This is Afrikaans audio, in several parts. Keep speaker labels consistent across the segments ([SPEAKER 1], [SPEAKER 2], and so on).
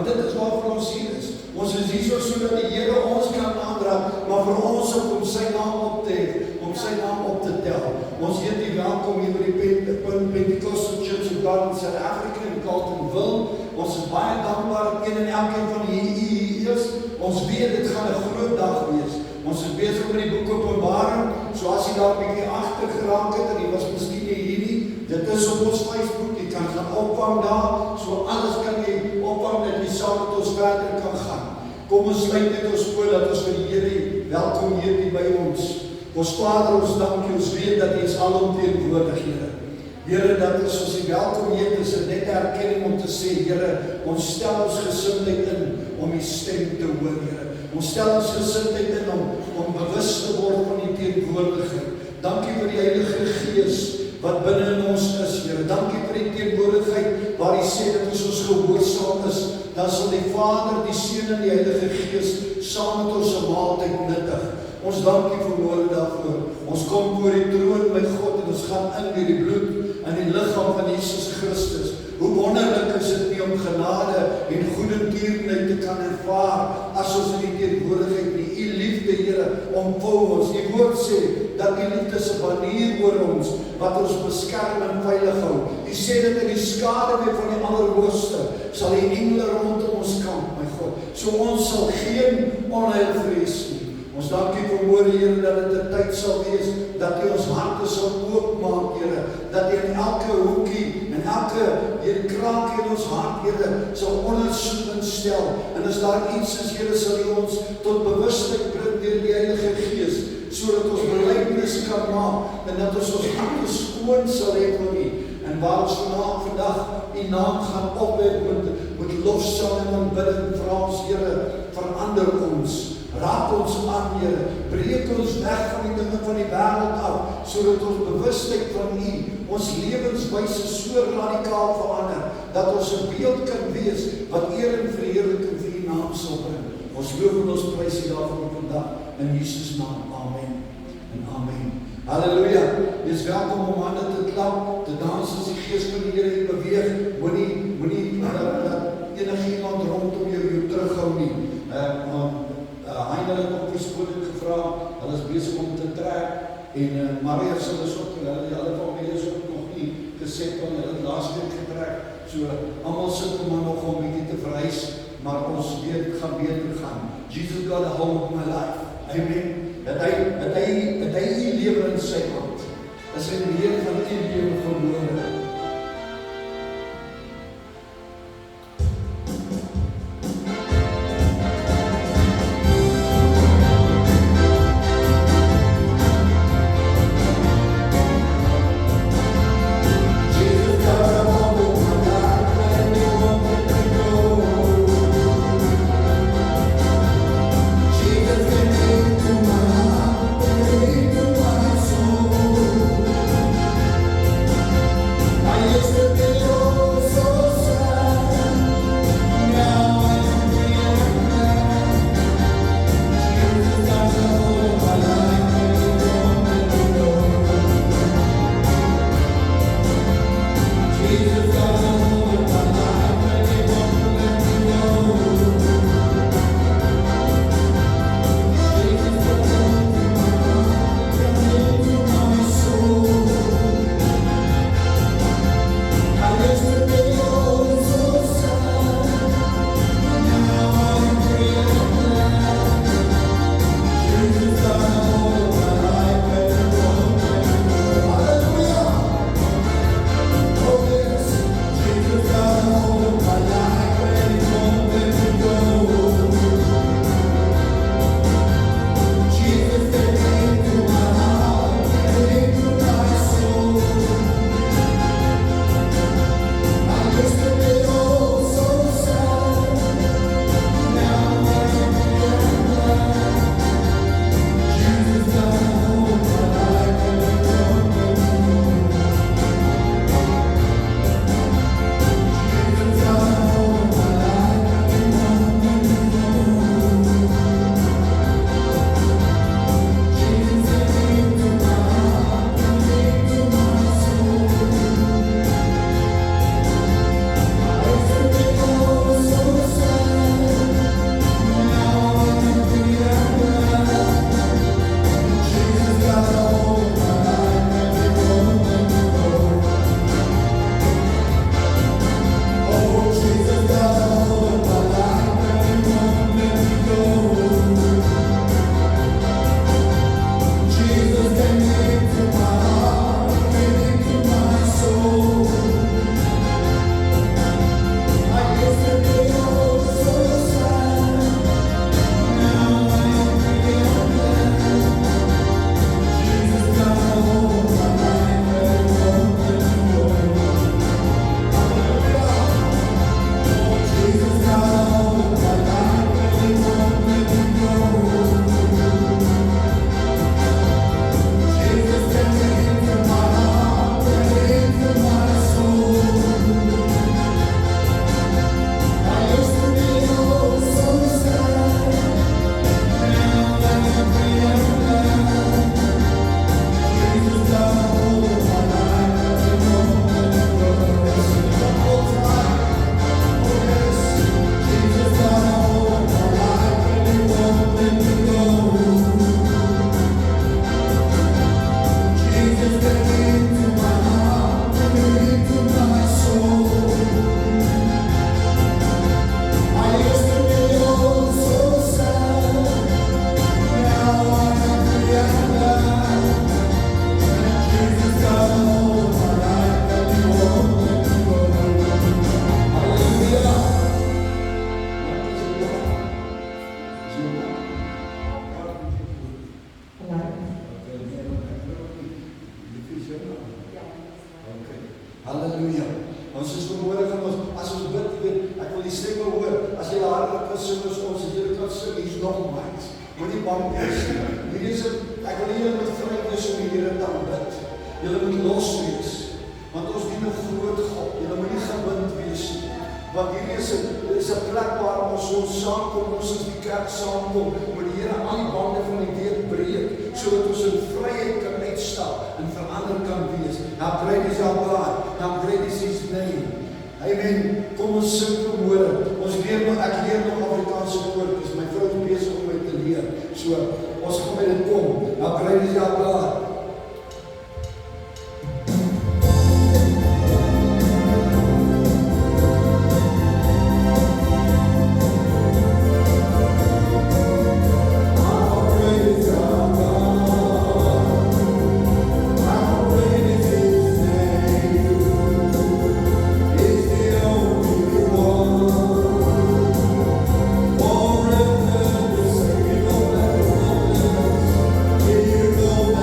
[SPEAKER 1] Want dit is waarvoor ons hier is. Ons is hier sodat die Here ons kan aanraak, maar vir ons om sy naam op te hef, om sy naam op te tel. Ons heet die welkom hier by die Pentecostal Church of God in South Africa in Carltonville. Ons is baie dankbaar dat een en elkeen van hier is. Ons weet dit gaan 'n groot dag wees. Ons is besig met die boek Openbaring, so as jy daar 'n bietjie agter geraak het en jy was miskien nie hier nie, dit is op ons Facebook, jy kan gaan opvang daar, so alles kan jy opvang dat jy saam met ons verder kan gaan. Kom ons sluit net ons oë dat ons vir die Here welkom hier by ons. Ons Vader, ons dank U, ons weet dat U is alomteenwoordig, Here. Here, dat ons U welkom hier is en net erkenning om te sê, Here, ons stel ons gesindheid in om U stem te hoor, Here. Ons stel ons gesindheid in om bewus te word van die teenwoordigheid. Dankie vir die Heilige Gees wat binne in ons is, Here. Dankie vir die teenwoordigheid waar U sê dat ons gehoorsaam is, dan sal die Vader, die Seun en die Heilige Gees saam met ons 'n maaltyd nuttig. Ons dankie verhoor daarvoor. Ons kom voor die troon by God en ons gaan in deur die bloed en die liggaam van Jesus Christus. Hoe wonderlik is dit nie om genade en goedertierenheid te kan ervaar as ons in die teenwoordigheid nie. U liefde, Here, omvou ons. Die woord sê dat die liefde is 'n banier oor ons wat ons beskerm en veilig hou. U sê dat in die skaduwee van die Allerhoogste sal die engele rondom ons kamp, my God. So ons sal geen onheil vrees nie. Ons dank U vanmôre, Here, dat dit 'n tyd sal wees dat U ons harte sal oopmaak, Here, dat U in elke hoekie en elke kraak in ons hart, Here, sal ondersoekend stel. En as daar iets is, Here, sal U ons tot bewustheid bring deur die Heilige Gees, sodat ons belydenis kan maak en dat ons harte skoon sal hê vir U. En waar ons vandag U naam gaan ophef met lofsang en aanbidding, vra ons, Here, verander ons. Raak ons aan, Here, breek ons weg van die dinge van die wêreld af, sodat ons bewustheid van U, ons lewenswyse so radikaal verander, dat ons 'n beeld kan wees, wat eer en verheerliking vir U naam sal bring. Ons loof en ons prys U daarvoor vandag, in Jesus naam, amen en amen. Halleluja, jy is welkom om hande te klap, te dans as die Gees van die Here beweeg, moenie enigiemand rondom jou terughou nie. Heiner het op verskoning gevra, hulle is besig om te trek, en Maria sal is ook, hulle familie is ook nog nie gesê van hulle het laas week getrek, so almal sit maar nog om bietjie te verhuis, maar ons weet, gaan beter gaan. Jesus got a hold of my life, amen, dat hy die lewe in sy hand, as hy meer van die lewe verloor. Halleluja. Ons is vanmôre gaan ons, as ons bid, weet, ek wil die stemme hoor, as jy harder kan sing as ons, as jy kan sing, hier's nog mics. Moenie bang wees nie. Hierdie is, ek wil julle met vry wees om die Here te aanbid. Julle moet los wees, want ons dien 'n groot God. Julle moenie gebind wees nie. Want hierdie is 'n plek waar ons saamkom, ons is die kerk saamkom, maar die Here al die bande van die week breek, sodat ons in vryheid kan uitstap en verander kan wees. Now great is our God, now great is His name. Amen. Kom ons sing vanmôre. Ons leer nog, ek leer nog Afrikaanse woordjies. My vrou is besig om my te leer. So, ons gaan met dit kom. Now great is our God.
[SPEAKER 2] You know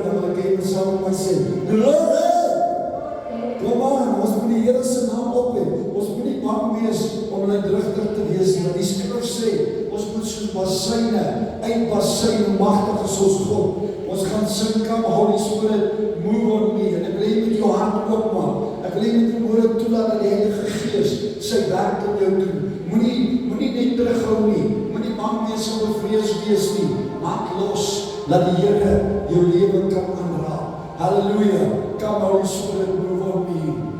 [SPEAKER 1] dan wil ek hê jy saam met my sê, glory! Kom aan, ons moet die Here se naam ophef. Ons moet nie bang wees om luidrigtig te wees nie, want die skrif sê, ons moet soos basyne, uitbasyn, magtig is ons God. Ons gaan sing, come Holy Spirit, move on me, en ek wil jy met jou hart oopmaak. Ek wil jy met jou woorde toelaat dat die Heilige Gees sy werk in jou doen. Moenie net terughou nie, moenie bang wees of bevrees wees nie. Maak los, dat die Here jou lewe kan aanraak. Halleluja, come Holy Spirit, move on me.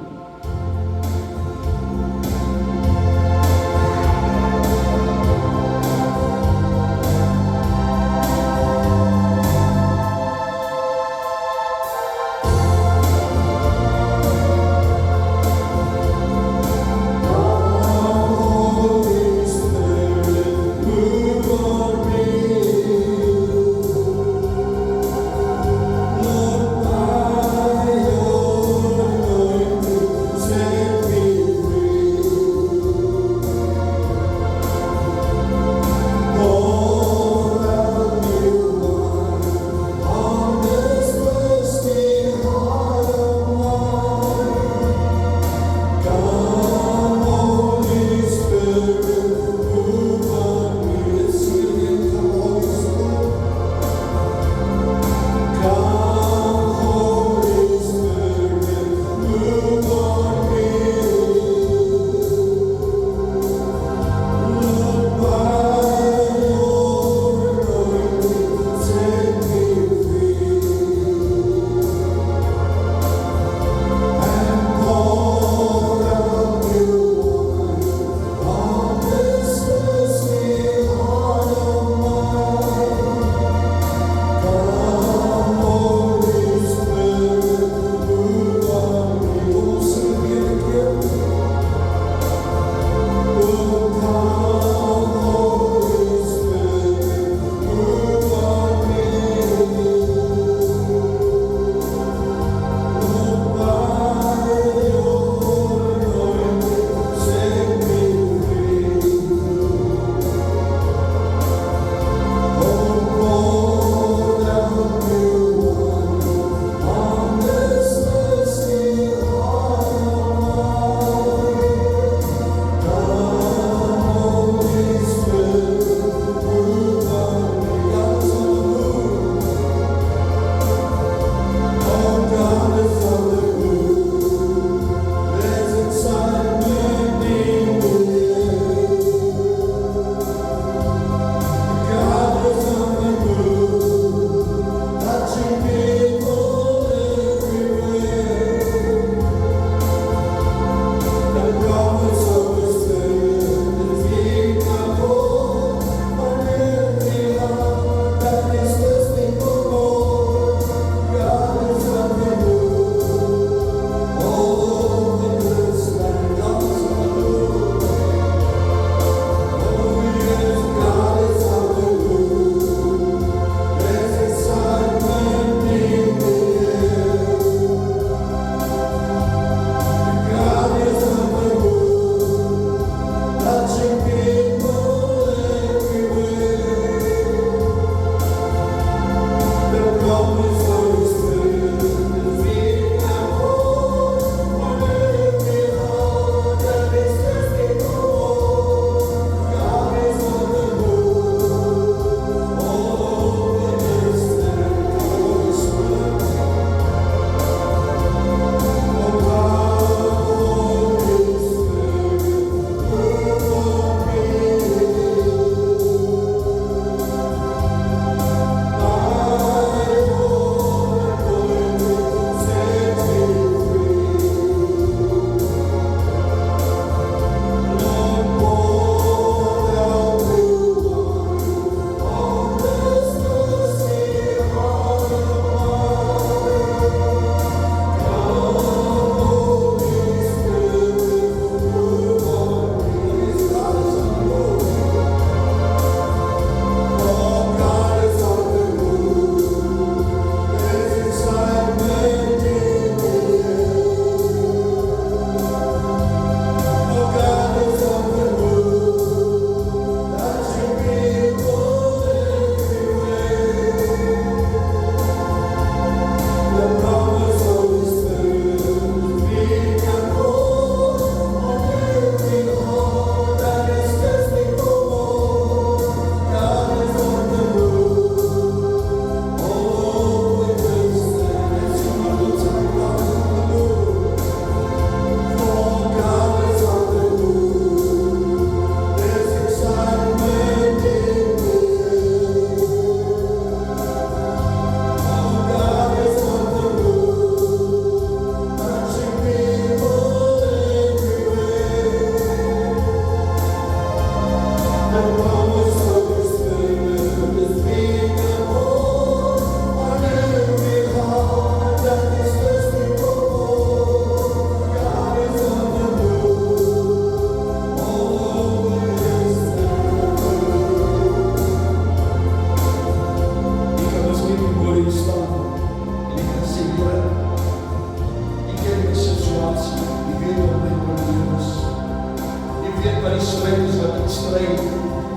[SPEAKER 1] stryd.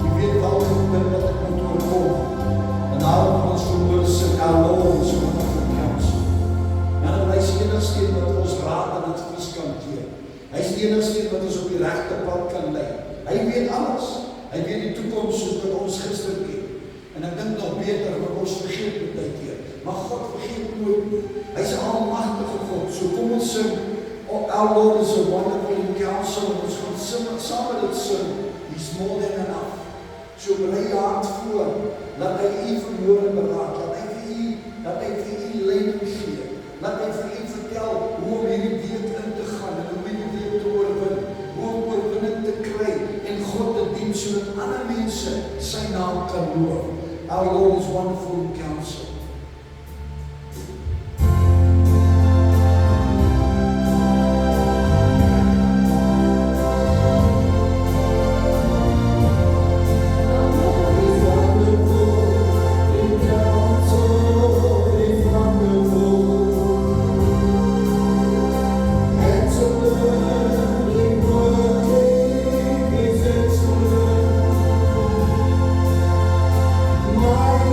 [SPEAKER 1] Jy weet welke punt wat ek moet oorkom. En daarom gaan ons verhoor sing, Our Lord is wonderful counsel. En hy is die enigste een wat ons raad en advies kan gee. Hy is die enigste een wat ons op die regte pad kan lei. Hy weet alles. Hy weet die toekoms soos wat ons gister weet. En ek dink nog beter, maar ons vergeet baie keer. Maar God vergeet nooit nie. Hy is 'n almagtige God. So kom ons sing, Our Lord is a wonderful counsel. En ons gaan saam met dit sing, He's more than enough. So bly jou hart voor, laat hy u vermoere beraad, laat hy vir u leiding gee. Laat hy vir u vertel hoe om hierdie week in te gaan en hoe hierdie week te oorwin, hoe om oorwinning te kry en God te dien sodat ander mense sy naam kan loof. Our Lord is wonderful counsel.
[SPEAKER 2] My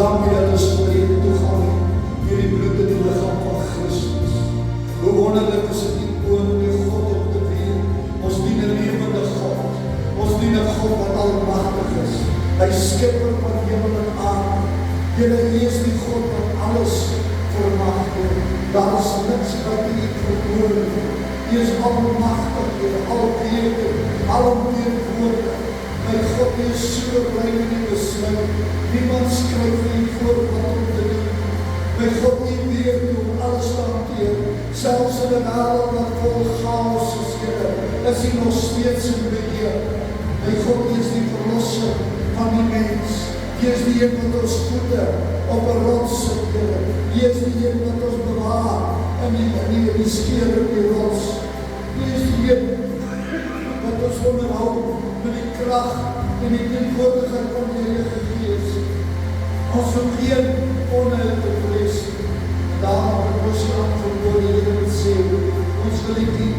[SPEAKER 1] dankie dat ons vrede toegang het deur die bloed en die liggaam van Christus. Hoe wonderlik is dit die koning God om te weet. Ons dien 'n lewende God. Ons dien 'n God wat almagtig is. Hy skepper van hemel en aarde. Here, U is die God wat alles vermag. Daar is niks wat U nie vermoë. U is almagtig, Here, alwetend, alomteenwoordig. My God, U is so bly in die besluit. Niemand skryf U voor wat om te doen. My God, U weet hoe om alles te hanteer. Selfs in 'n wêreld wat vol chaos is, Here, is U nog steeds in beheer. My God, U is die verlosser van die mens. U is die een wat ons voete op 'n rots sit, Here. U is die een wat ons bewaar in die skeur op die rots. U is die een wat ons onderhou met die krag en die teenwoordigheid van die Heilige Gees. Ons hoef geen onheil te vrees. Daarom het ons land verloor die Here het sê, ons wil U dien.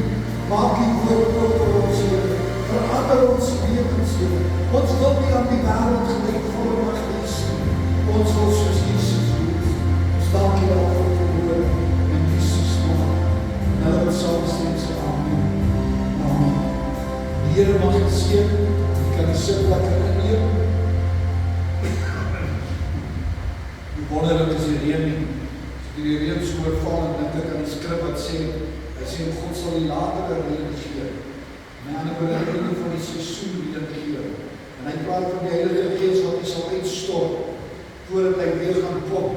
[SPEAKER 1] Maak U woord oop vir ons, Here. Verander ons lewens, Here. Ons wil nie aan die wêreld gelykvormig wees nie. Ons wil soos Jesus wees. Ons dank U daarvoor vir woord in Jesus naam. En hulle wil saam sê amen. Amen. Die Here mag U seën. Jy kan die sitplek inneem. Hoe wonderlik is die reën nie. As die reën so oorval en dink ek aan die skrif wat sê, hy sê God sal die latere reën gee. En aan die berekening van die seisoen weer gee. En hy praat van die Heilige Gees wat hy sal uitstort voordat hy weer gaan kom.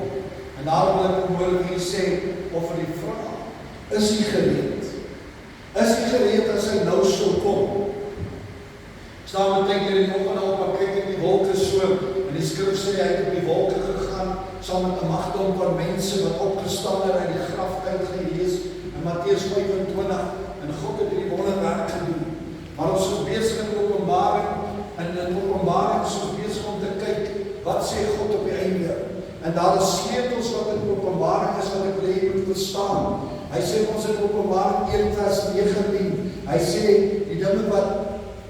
[SPEAKER 1] En daarom wil ek onmiddellik hier sê, of vir die vraag, is hy gereed? Is hy gereed as hy nou sal kom? Staan met tyd hier in die oggend op, maar kyk in die wolke so, en die skrif sê hy het op die wolke gegaan, saam met 'n magdom van mense wat opgestaan het uit die graf uitgelees, in Matteus 25, en God het hierdie wonderwerk gedoen. Maar ons is besig in Openbaring, en in Openbaring is ons besig om te kyk, wat sê God op die einde? En daar is sleutels wat in Openbaring is, wat ek wil hê moet verstaan. Hy sê ons in Openbaring 1 vers 19, hy sê, die dinge wat,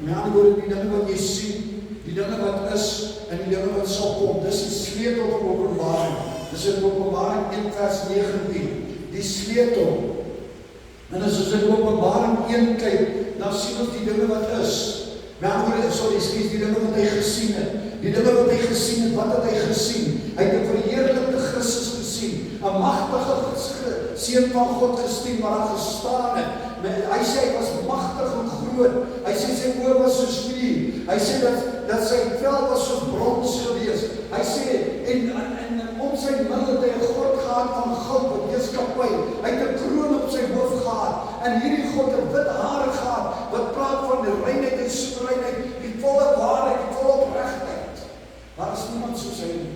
[SPEAKER 1] met ander woorde, die dinge wat jy sien, die dinge wat is, en die dinge wat sal kom, dis die sleutel van Openbaring. Dis in Openbaring 1 vers 19, die sleutel. En as ons in Openbaring 1 kyk, dan sien ons die dinge wat is. Met ander woorde, die dinge wat hy gesien het. Die dinge wat hy gesien het, wat het hy gesien? Hy het 'n verheerlikte Christus gesien, 'n magtige seun van God gesien, wat daar gestaan het. Hy sê hy was magtig en groot. Hy sê sy oë was soos vuur. Hy sê dat sy vel was soos brons gewees. Hy sê en om sy middel het hy 'n gord gehad van goud wat heerskappy. Hy het 'n kroon op sy hoof gehad. En hierdie God het wit hare gehad wat praat van die reinheid en soewereinheid, die volle waarheid, die volle opregtheid. Daar is niemand soos hy nie.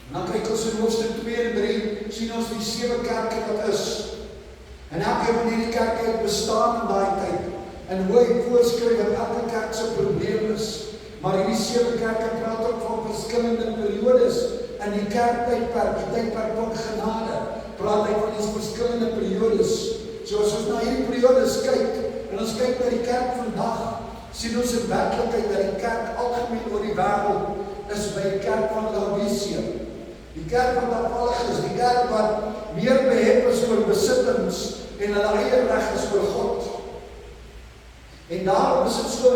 [SPEAKER 1] En dan kyk ons in hoofstuk 2 en 3, sien ons die 7 kerke wat is. En elke van hierdie kerke het bestaan in daai tyd. En hoe hy voorskryf dat elke kerk se probleem is. Maar hierdie 7 kerke praat ook van verskillende periodes in die kerktydperk, die tydperk van genade. Praat hy van die verskillende periodes. So as ons na hierdie periodes kyk, en ons kyk na die kerk vandag, sien ons in werklikheid dat die kerk algemeen oor die wêreld is by die kerk van Laodicea. Die kerk wat afvallig is, die kerk wat meer behep is oor besittings en hulle eie reg is oor God. En daarom is dit so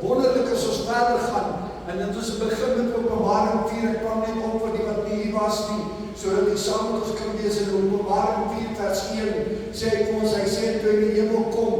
[SPEAKER 1] wonderlik as ons verder gaan. En dit is 'n begin met Openbaring 4, ek kwam net op vir die wat nie hier was nie, sodat die saam met ons kan lees in Openbaring 4 vers 1, sê hy vir ons, hy sê, toe in die hemel kom,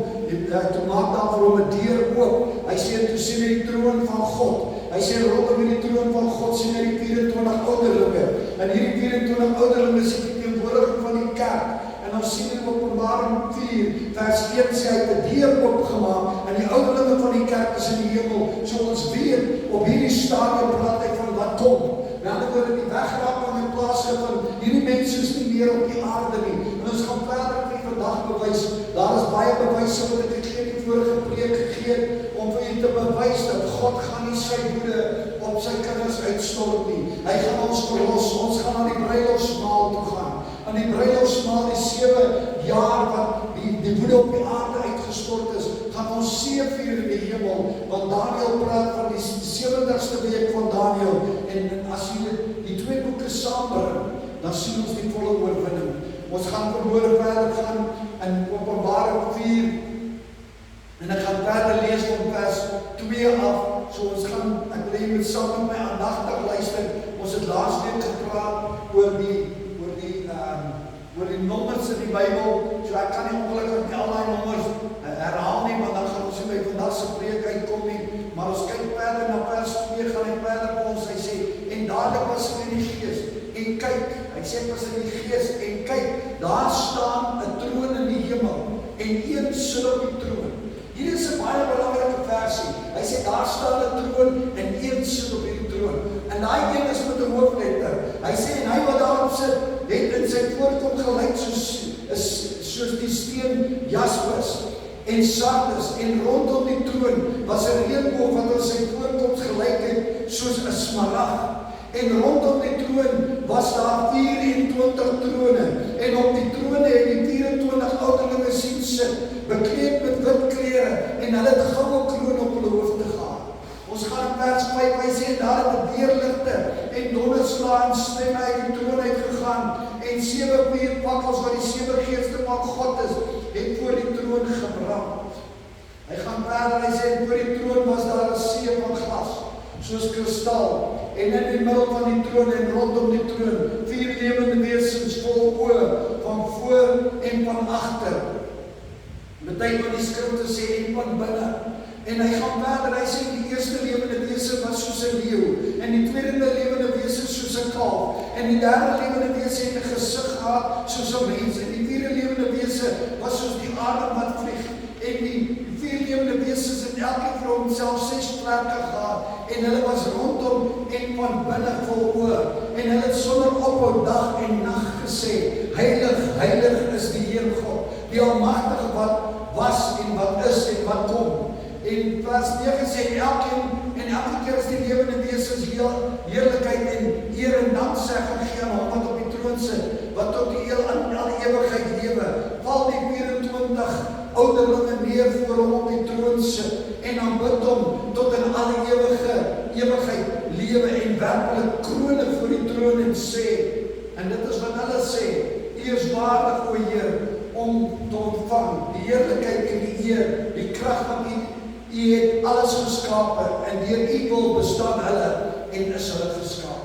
[SPEAKER 1] toe maak daar vir hom 'n deur oop, hy sê, toe sien hy die troon van God, hy sê, rondom in die troon van God, sien hy die 24 ouderlinge, en hierdie 24 ouderlinge sê die teenwoordiging van die kerk, en ons sien in Openbaring 4 vers 1 sê hy het 'n deur oopgemaak, en die ouderlinge van die kerk is in die hemel, so ons weet, op hierdie stadium praat hy van wat kom. Nou dan word die wegraak van die plase van hierdie mense is nie meer op die aarde nie. En ons gaan verder met vandag bewys. Daar is baie bewyse wat ek in die vorige preek gegee het om vir u te bewys dat God gaan nie sy woede op sy kinders uitstort nie. Hy gaan ons verlos. Ons gaan aan die bruilofsmaal toe gaan. Aan die bruilofsmaal, die 7 jaar wat die woede op die aarde uitgestort is, gaan ons seëvier in die hemel, want Daniël praat van die 70ste week van Daniël, en as jy die 2 boeke liefde saambring, dan sien ons die volle oorwinning. Ons gaan verhoor verder gaan in Openbaring 4, en ek gaan verder lees van vers 2 af, so ons gaan, ek wil jy met saam met my aandagtig luister. Ons het laas week gepraat oor die nommers in die Bybel, so ek kan nie ongelukkig nie al die nommers herhaal nie, want dan gaan ons nie by vandag se preek uitkom nie, maar ons kyk verder na vers 2, gaan hy verder vir ons, hy sê, en dadelik was ek in die gees, en kyk, hy sê ek was in die gees, en kyk, daar staan 'n troon in die hemel, en een sit op die troon. Hier is 'n baie belangrike versie, hy sê daar staan 'n troon, en een sit op die troon, en daai een is met 'n hoofletter, hy sê, en hy wat daarop sit, het in sy voorkom gelyk soos die steen jaspis en sardis, en rondom die troon was 'n reënboog wat aan sy voorkoms gelyk het soos 'n smarag, en rondom die troon was daar 24 trone, en op die trone het die 24 ouderlinge sien sit, bekleed met wit klere, en hulle het goue kroon op hulle hoofde gehad. Ons gaan in vers 5, hy sê, daar het weerligte en donderslae en stemme uit die troon uitgegaan, en 7 vuurpakkels wat die 7 geeste van God is, het voor die troon gebrand. Hy gaan verder, hy sê, voor die troon was daar 'n see van glas, soos kristal, en in die middel van die troon en rondom die troon, 4 lewende wesens vol oë, van voor en van agter. Party van die skrifte sê, en van binne. En hy gaan verder, hy sê, die eerste lewende wese was soos 'n leeu, en die tweede lewende wese soos 'n kalf, en die derde lewende wese het 'n gesig gehad soos 'n mens, en die vierde lewende wese was soos die arend wat vlieg, en die 4 lewende wese het elkeen vir homself 6 vlerke gehad, en hulle was rondom en van binne vol oë, en hulle het sonder ophou dag en nag gesê, heilig, heilig is die Here God, die Almagtige wat was en wat is en wat kom. En vers 9 sê, elke keer as die lewende wesens heerlikheid en eer en danksegging gee aan hom wat op die troon sit, wat tot die alle ewigheid lewe, val die 24 ouderlinge neer voor hom op die troon sit, en aanbid hom tot in alle ewigheid lewe, en werklik krone voor die troon en sê, en dit is wat hulle sê, U is waardig, o Heer, om te ontvang die heerlikheid en die eer, die krag van U het alles geskape, en deur U wil bestaan hulle, en is hulle geskaap.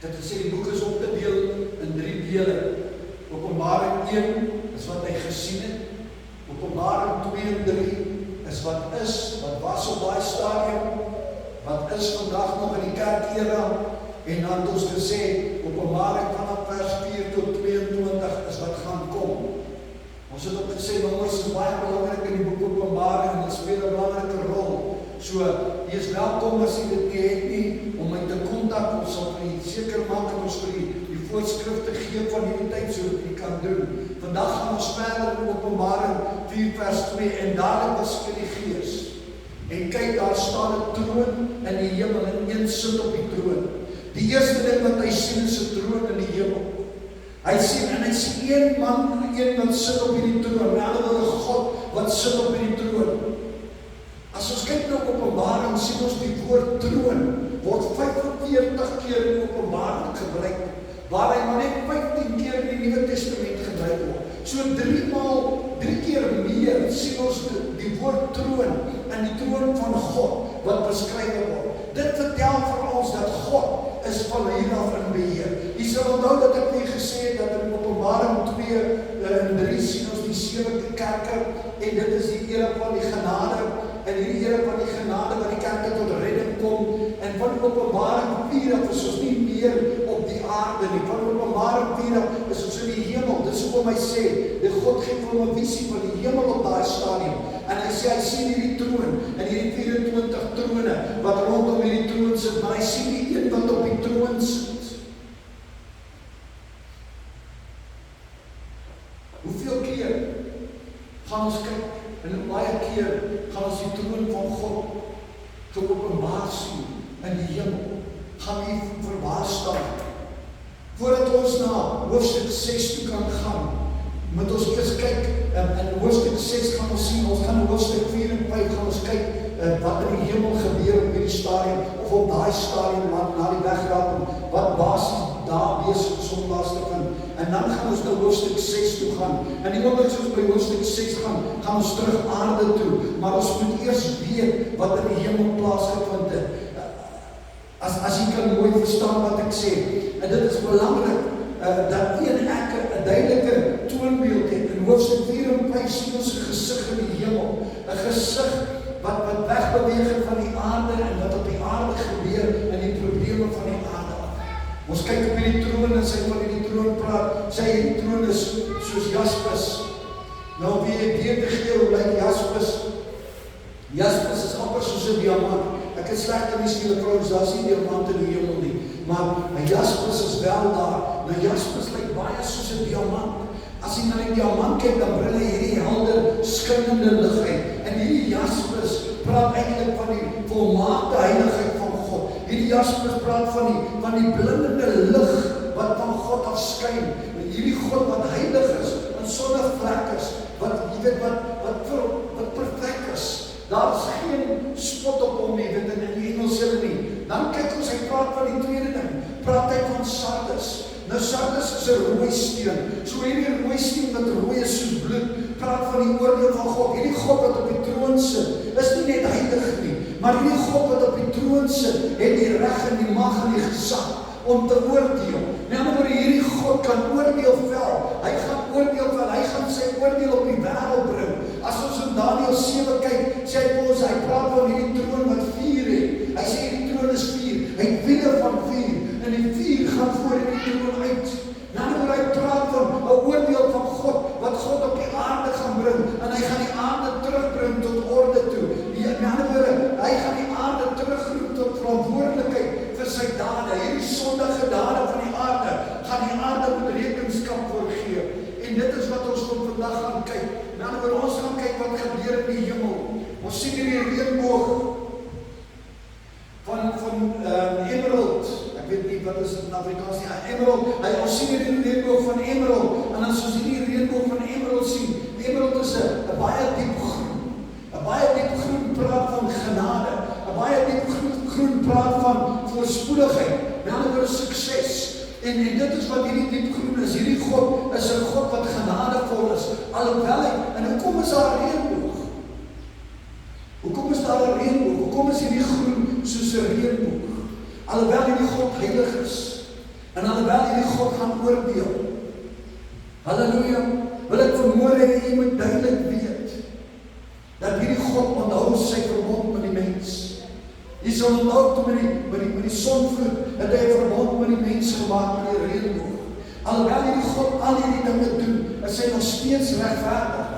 [SPEAKER 1] Dit sê die boek is opgedeel in 3 dele. Openbaring 1 is wat hy gesien het, Openbaring 2 en 3 is wat is, wat was op daai stadium, wat is vandag nog in die kerkera, en dan het ons gesê, Openbaring vanaf vers 4 tot 22 is wat gaan kom. Ons het ook gesê, nommers is baie belangrik in die boek Openbaring, en dit speel 'n belangrike rol. So, jy is welkom as jy dit nie het nie, om my te kontak, ons sal vir jy seker maak dat ons vir die voorskrifte gee van hierdie tyd, so dat jy kan doen. Vandag gaan ons verder in Openbaring 4 vers 2, en dadelik was ek in die gees, en kyk, daar staan 'n troon in die hemel, en een sit op die troon. Die eerste ding wat hy sien is 'n troon in die hemel. Hy sien, en hy sien een man, een wat sit op hierdie troon, en hulle wil 'n God wat sit op hierdie troon. As ons kyk na Openbaring, sien ons die woord troon word 45 keer in Openbaring gebruik, waar hy maar net 15 keer in die Nuwe Testament gebruik word. So 3 keer meer sien ons die woord troon in die troon van God wat beskryf word. Dit vertel vir ons dat God is van hier af in beheer. Jy sal onthou dat ek nie gesê het dat in Openbaring 2 en 3 sien ons die 7 kerke, en dit is die era van die genade, en hierdie era van die genade wat die kerke tot redding kom, en van Openbaring 4 af is ons nie meer op die aarde nie, van Openbaring 4 af is ons in die hemel. Dis hoekom hy sê, die God gee vir hom 'n visie van die hemel op daai stadium, en hy sê, hy sien hierdie troon, en hierdie 24 trone, wat rondom hierdie troon sit, maar hy sien die een wat op die troon sit. Hoeveel keer gaan ons kyk, en baie keer gaan ons die troon van God geopenbaar sien in die hemel, gaan jy verbaas staan. Voordat ons na hoofstuk 6 toe kan gaan, moet ons eers kyk, in hoofstuk 6 gaan ons sien, ons gaan in hoofstuk 4 en 5 gaan ons kyk wat in die hemel gebeur op hierdie stadium, of op daai stadium na die wegraap, wat basies daar besig is om plaas te vind. En dan gaan ons na hoofstuk 6 toe gaan. En die oomblik as ons by hoofstuk 6 gaan ons terug aarde toe, maar ons moet eers weet wat in die hemel plaasgevind het. As jy kan mooi verstaan wat ek sê, en dit is belangrik, dat een ek 'n duidelike toonbeeld het. In hoofstuk 4 en 5 sien ons 'n gesig in die hemel, 'n gesig wat wegbeweeg het van die aarde en wat op die aarde gebeur en die probleme van die aarde. Ons kyk op hierdie troon en sy van hierdie troon praat, sy hierdie troon is soos jaspis. Nou wie ek weet te gee hoe lyk jaspis? Jaspis is amper soos 'n diamant. Ek het slegte miskien trouens, daar is nie diamant in die hemel nie, maar 'n jaspis is wel daar. Nou jaspis lyk baie soos 'n diamant. As jy na die diamant kyk, dan bring hy hierdie helder, skynende lig uit. En hierdie jaspis praat eintlik van die volmaakte heiligheid van God. Hierdie jaspis praat van die blindende lig wat van God af skyn. Hierdie God wat heilig is en sonder vlek is, wat jy weet wat perfek is. Daar is geen spot op hom nie, dit in die Engels hulle nie. Dan kyk ons, hy praat van die tweede ding, praat hy van sardis. Nou sardis is 'n rooi steen. So hierdie rooi steen wat rooi is soos bloed, praat van die oordeel van God. Hierdie God wat op die troon sit, is nie net heilig nie, maar hierdie God wat op die troon sit, het die reg en die mag en die gesag om te oordeel. Met ander woorde, hierdie God kan oordeel vel. Hy gaan oordeel vel, hy gaan sy oordeel op die wêreld bring. As ons in Daniël 7 kyk, sê hy praat van hierdie troon wat vuur het. Hy sê die troon is vuur, hy het wiele van vuur, en die vuur gaan voor in die troon uit. En dan word hy praat van 'n oordeel van God, wat God op die aarde gaan bring, en hy gaan die aarde terugbring tot orde toe. In ander woorde, hy gaan die aarde terugroep tot verantwoordelikheid vir sy dade. Hierdie sondige dade van die aarde, gaan die aarde met rekenskap voorgee. En dit is wat ons vandag gaan kyk. In ander woorde, ons gaan kyk wat gebeur in die hemel. Ons sien hierdie reënboog van emerald. Ek weet nie wat is dit in Afrikaans nie. Emerald. Ons sien hierdie reënboog van emerald. En as ons hierdie reënboog van emerald sien, emerald is 'n baie diep groen. 'n baie diep groen praat van genade. 'n baie diep groen praat van voorspoedigheid. Met ander woorde, sukses. En dit is wat hierdie diep groen is. Hierdie God is 'n God wat genadevol is. Alhoewel hy, en hoekom is daar 'n reënboog? Hoekom is daar 'n reënboog? Hoekom is hierdie groen soos 'n reënboog? Alhoewel hierdie God heilig is, en alhoewel hierdie God gaan oordeel. Halleluja. Wil ek vanmôre hê jy moet duidelik weet dat hierdie God onthou sy verbond met die mens. Hy sal onthou met die sonvloed, het hy 'n verbond met die mens gemaak met die reënboog. Alhoewel hierdie God al hierdie dinge doen, is hy nog steeds regverdig.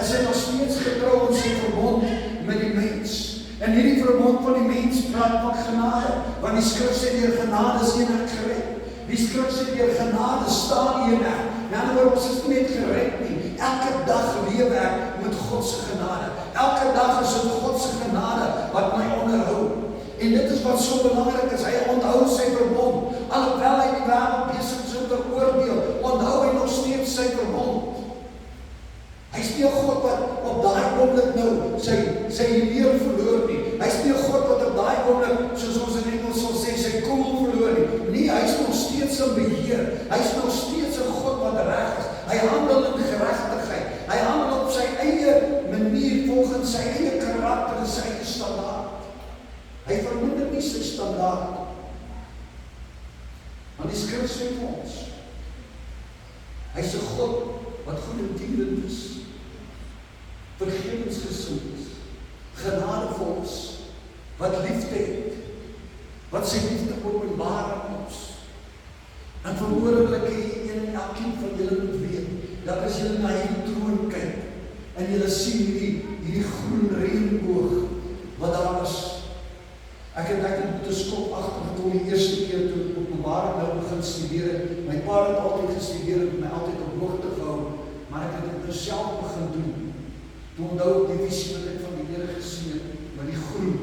[SPEAKER 1] Is hy nog steeds getrou aan sy verbond met die mens. En hierdie verbond van die mens praat van genade, want die skrif sê deur genade is jy net gered. Die skrif sê deur genade staan jy net. En ander woorde, ons is nie net gered nie. Elke dag lewe ek met God se genade. Elke dag is dit God se genade wat my onderhou. En dit is wat so belangrik is. Hy onthou sy verbond. Alhoewel hy die wêreld besig is om te oordeel, onthou hy nog steeds sy verbond. Hy is nie 'n God wat op daai oomblik nou sy leer verloor nie. Hy is nie 'n God wat op daai oomblik, soos ons in Engels sal sê, sy koel verloor nie. Nee, hy is nog steeds in beheer. Hy is nog steeds 'n God wat reg is. Hy handel in geregtigheid. Hy handel op sy eie manier, volgens sy eie karakter en sy eie standaard. Hy verminder nie sy standaard. Want die skrif sê vir ons, hy is 'n God wat goedertierend is, vergewensgesind is, genadevol is, wat liefde het, wat sy liefde openbaar aan ons. En vanmôre wil ek hê een en elkeen van julle moet weet, dat as julle na hierdie troon kyk, en julle sien hierdie groen reënboog, wat daar is. Ek het met 'n skop agtergekom die eerste keer toe ek Openbaring nou begin studeer. My pa het altyd gestudeer en my altyd op hoogte gehou, maar ek het dit nou self begin doen. Toe onthou ek die visie wat ek van die Here gesien het, met die groen.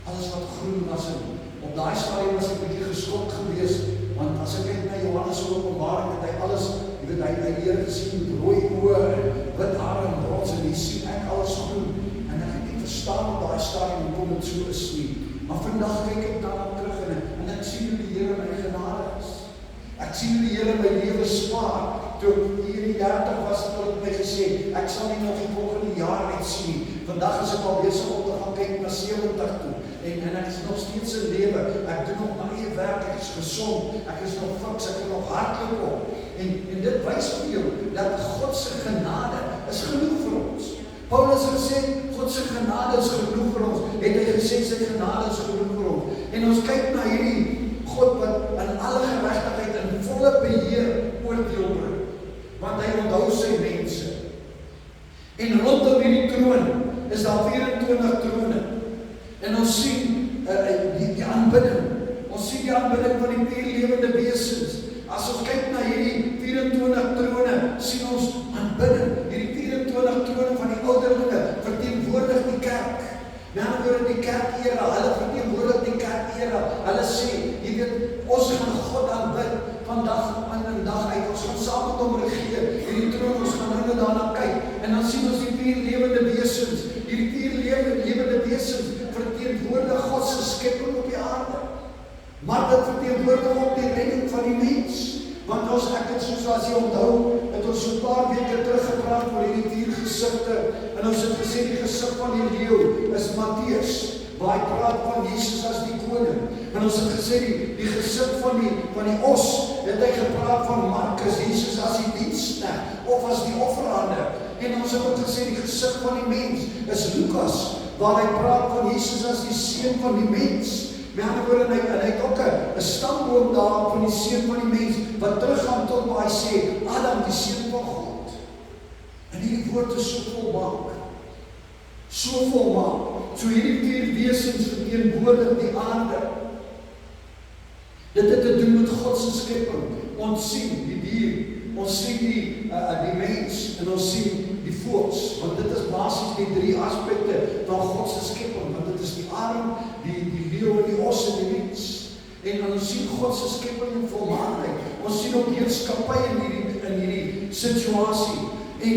[SPEAKER 1] Alles wat groen was, en op daai stadium was ek 'n bietjie geskok geweest, want as ek kyk na Johannes se Openbaring, het hy alles, jy weet, hy het die Here gesien met rooi oë, wit hare en brons, en hier sien ek alles groen. En ek het net verstaan op daai stadium hoekom dit so is nie. Maar vandag kyk ek daarop terug en ek sien hoe die Here my genade is. Ek sien hoe die Here my lewe spaar. Toe ek hier in die 30 was, het hulle my gesê, ek sal nie nog die volgende jaar uitsien nie. Vandag is ek al besig om te gaan kyk na 70 toe. En ek is nog steeds in lewe. Ek doen nog my eie werk, ek is gesond, ek is nog fiks, ek kan nog hardloop op. En dit wys vir jou dat God se genade is genoeg vir ons. Paulus het gesê, God se genade is genoeg vir ons. Het hy gesê, sy genade is genoeg vir ons. En ons kyk na hierdie God wat in alle geregtigheid in volle beheer oordeel bring. Want hy onthou sy mense. En rondom hierdie troon is daar 24 trone. En ons sien die aanbidding. Ons sien die aanbidding van die 4 lewende wesens. As ons kyk na hierdie 24 trone, sien ons aanbidding. Hierdie 24 trone van die ouderlinge verteenwoordig die kerk. Met ander woorde, die kerk-era, hulle verteenwoordig die kerk-era. Hulle sê, jy weet, ons gaan God aanbid van dag in en dag uit. Ons gaan saam met hom regeer. Hierdie troon, ons gaan nou daarna kyk. En dan sien ons die 4 lewende wesens. Hierdie 4 lewende wesens verteenwoordig God se skepping op die aarde. Maar dit verteenwoordig ook die redding van die mens. Want ek het soos as jy onthou, het ons so 'n paar weke terug gepraat oor hierdie 4 gesigte. En ons het gesê die gesig van die leeu is Matteus, waar hy praat van Jesus as die koning. En ons het gesê die gesig van die os, het hy gepraat van Markus, Jesus as die diensknegt of as die offerhande. En ons het ook gesê die gesig van die mens is Lukas, waar hy praat van Jesus as die seun van die mens. Met ander woorde, en hy het ook 'n stamboom daar van die seun van die mens, wat teruggaan tot waar hy sê, Adam, die seun van God. En hierdie woord is so volmaak. So volmaak. So hierdie 4 wesens verteenwoordig die aarde. Dit het te doen met God se skepping. Ons sien die dier, ons sien die mens, en ons sien die voëls, want dit is basies die 3 aspekte van God se skepping, want dit is die arend, die leeu en die os en die mens. En ons sien God se skepping in volmaaktheid. Ons sien ook heerskappy in hierdie situasie. En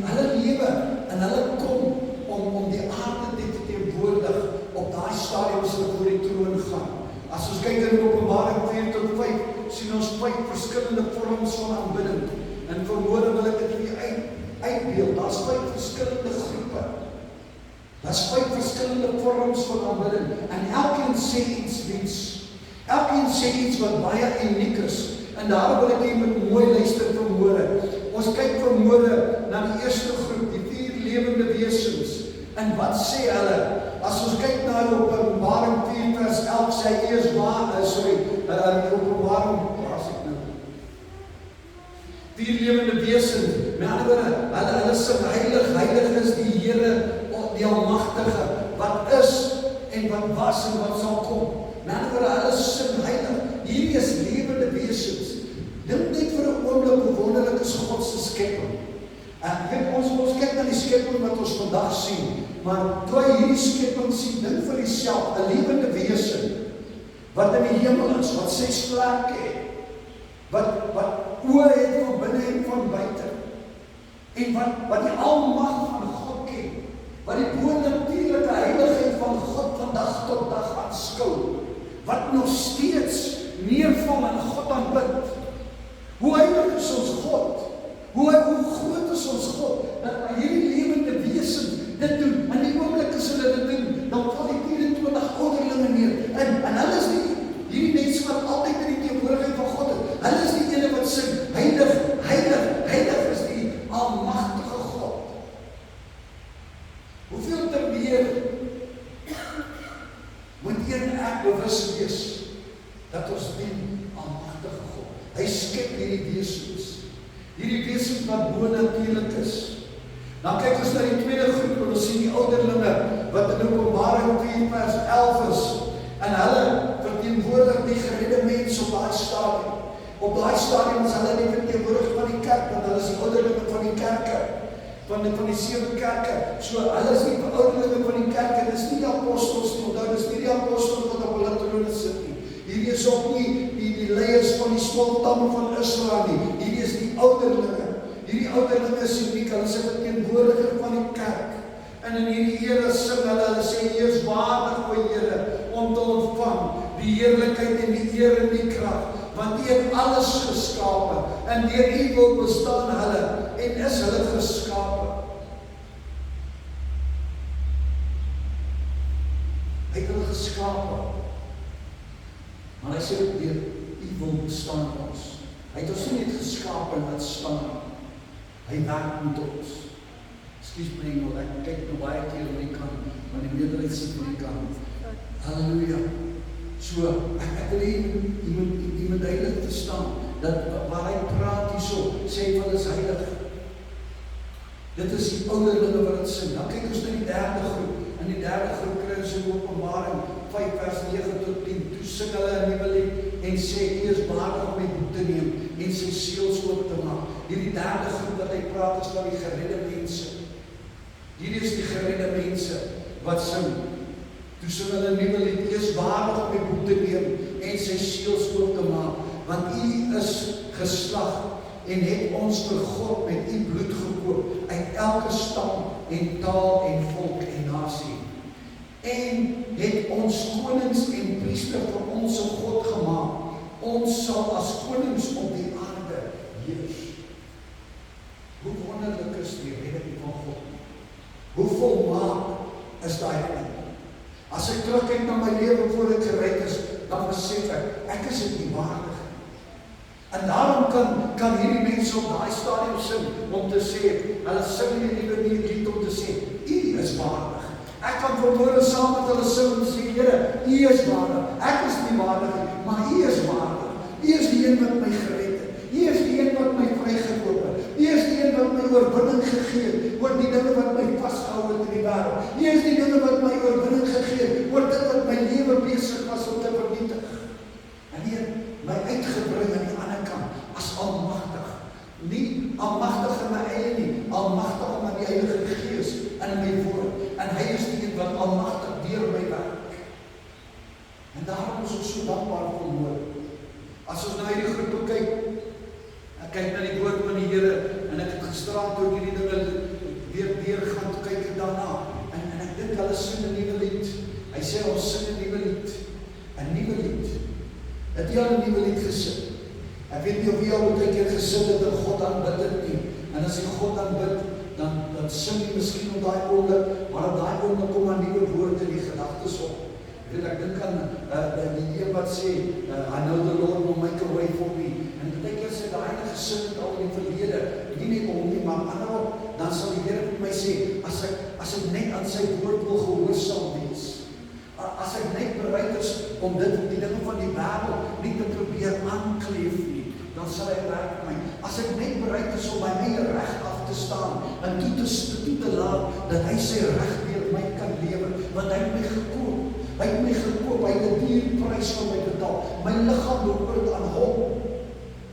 [SPEAKER 1] hulle lewe en hulle kom om die aarde te verteenwoordig op daai stadium as hulle voor die troon gaan. As ons kyk in Openbaring 4 tot 5, sien ons 5 verskillende vorms van aanbidding. En vermoede wil ek dit vir uitbeeld. Daar's 5 verskillende groepe. Daar's 5 verskillende vorms van aanbidding. En elkeen sê iets nuuts. Elkeen sê iets wat baie uniek is. En daarom wil ek hier met mooi luister vermoede. Ons kyk vermoede na die eerste groep, die 4 lewende wesens. En wat sê hulle? As ons kyk na Openbaring 4 vers 11, sê hy eers Openbaring, waar is ek nou? 4 lewende wesens, met ander woorde, hulle sing heilig, heilig is die Here, die Almagtige, wat is en wat was en wat sal kom. Met ander woorde, hulle sing heilig. Hierdie is lewende wesens. Dink net vir 'n oomblik hoe wonderlik is God se skepping. Ons kyk na die skepping wat ons vandag sien, maar toe jy hierdie skepping sien, dink vir jouself, 'n lewende wese wat in die hemel is, wat 6 vlerke het, wat oë het van binne en van buite, en wat die almag van God ken, wat die bonatuurlike heiligheid van God van dag tot dag aanskou, wat nog steeds neerval en God aanbid. Hoe heilig is ons God? Hoe groot is ons God, dat hierdie lewende wesens dit doen, en die oomblik as hulle dit doen, dan val die 24 ouderlinge neer, en hulle is nie hierdie mense wat altyd in die teenwoordigheid van God is, hulle is die ene wat sing, heilig, heilig, heilig is die almagtige God. Hoeveel te meer moet ek bewus wees, dat ons dien almagtige God. Hy skep hierdie wesens. Hierdie wesens wat bonatuurlik is. Dan kyk ons na die tweede groep, en ons sien die ouderlinge, wat in Openbaring 4 vers 11 is, en hulle verteenwoordig die geredde mens op daai stadium. Op daai stadium is hulle nie verteenwoordig van die kerk, want hulle is die ouderlinge van die kerke, van die 7 kerke. So hulle is nie die ouderlinge van die kerke, dit is nie die apostels nie, onthou, dit is nie die apostels wat op hulle trone sit nie. Hierdie is ook nie die leiers van die stammen van Israel nie. Hierdie is die ouderlinge. Hierdie ouderlinge is uniek, hulle is 'n verteenwoordiger van die kerk. En in hierdie Here sing hulle sê, U is waardig, o Here, om te ontvang die heerlikheid en die eer en die krag, want U het alles geskape, en deur U wil bestaan hulle, en is hulle geskape. Hy het hulle geskape, maar hy sê, deur U wil bestaan ons. Hy het ons nie net geskape en laat staan, hy werk met ons. Excuse me, Engel, ek kyk nou baie keer aan die kant, maar die meerderheid sit aan die kant. Halleluja. So, ek wil jy moet duidelik verstaan, dat waar hy praat hierso, sê hy, wat is heilig? Dit is die ouderlinge wat het sing. Dan kyk ons na die derde groep. In die derde groep kry ons in Openbaring 5 vers 9 tot 10. Toe sing hulle 'n nuwe lied en sê, U is waardig om die boek te neem en sy seels oop te maak. Hierdie derde groep wat hy praat is van die geredde mense. Hierdie is die geredde mense wat sing. Toe sing hulle 'n nuwe lied, U is waardig om die boek te neem en sy seels oop te maak, want U is geslag en het ons vir God met U bloed gekoop uit elke stam en taal en volk en nasie. En het ons konings en priester vir ons God gemaak. Ons sal as konings op die aarde heers. Hoe wonderlik is die redding van God. Hoe volmaak is daai ding. As ek terugkyk na my lewe voor ek gered is, dan besef ek is dit nie waardig. En daarom kan hierdie mense op daai stadium sing, om te sê, hulle sing nie die lied om te sê, U is waardig. Ek kan vanmôre saam met hulle sing en sê, Here, U is waardig. Ek is nie waardig nie, maar U is waardig. U is die een wat my gered het. U is die een wat my vrygekoop het. U is die een wat my oorwinning gegee het oor die dinge wat my vasgehou het in die wêreld. U is die dinge wat my oorwinning gegee het oor dit wat my lewe besig was om te vernietig. En U het my uitgebring aan die ander kant as almagtig. Nie almagtig in my eie nie, almagtig in die Heilige Gees en in my woord. En hy is die een wat almagtig deur my werk. En daarom is ons so dankbaar vir hom. As ons na hierdie groepe kyk, ek kyk na die woord van die Here en ek het gisteraand toe hierdie dinge weer gaan kyk en daarna. En ek dink hulle sing 'n nuwe lied. Hy sê ons sing 'n nuwe lied. 'n Nuwe lied. Het jy al 'n nuwe lied gesing? Ek weet nie of jy al baie keer gesit het en God aanbid het nie. En as jy God aanbid, dan sing jy miskien op daai oomblik, maar op daai oomblik kom daar nuwe woorde in die gedagtes op. Ek dink aan die een wat sê, I know the Lord will make a way for me. En baie keer sê daai ene gesing het al in die verlede, nie net om nie, maar ander, dan sal die Here vir my sê, as ek net aan sy woord wil gehoorsaam wees, as ek net bereid is om die dinge van die wêreld nie te probeer aankleef nie, dan sal hy werk vir my. As ek net bereid is om my eie reg af te staan en toe te laat dat hy sy reg deur my kan lewe, want hy het my gekoop. Hy het my gekoop, hy het 'n duur prys vir my betaal. My liggaam behoort aan hom.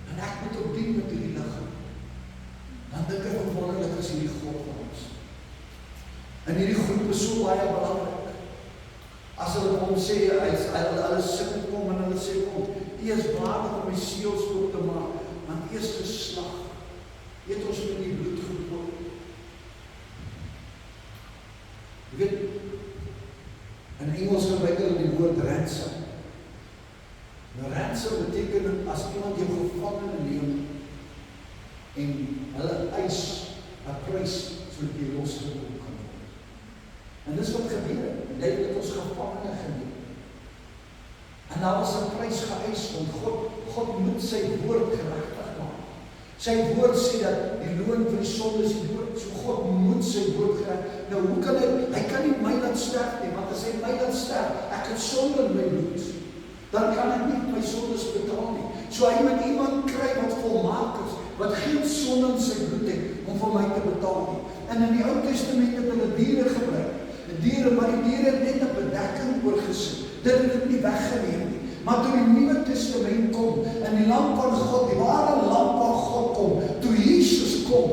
[SPEAKER 1] En ek moet ook dien met hierdie liggaam. Dan dink ek wonderlik is hierdie God van ons. En hierdie groep is so baie belangrik. As hulle hom sê, hulle sit en kom en hulle sê, kom, U is waardig om my seels oop te maak, want U is geslag. U het ons met die bloed gekoop. Jy weet, in Engels gebruik hulle die woord ransom. Nou ransom beteken as iemand jou gevangene neem en hulle eis 'n prys sodat jy losgekoop kan word. En dis wat gebeur. Hy het ons gevangene geneem. En daar was 'n prys geëis, want God moet sy woord geregtig maak. Sy woord sê dat die loon vir die sonde is die dood. So God moet sy woord geregtig. Nou hoe kan hy kan nie my laat sterf nie, want as hy my laat sterf, ek het sonde in my bloed. Dan kan ek nie my sondes betaal nie. So hy moet iemand kry wat volmaak is, wat geen sonde in sy bloed het om vir my te betaal nie. En in die Ou Testament het hulle diere gebruik. Maar die diere het net 'n bedekking oorgesit. Dit het dit nie weggeneem nie. Maar toe die Nuwe Testament kom, en die lam van God, die ware lam van God kom, toe Jesus kom,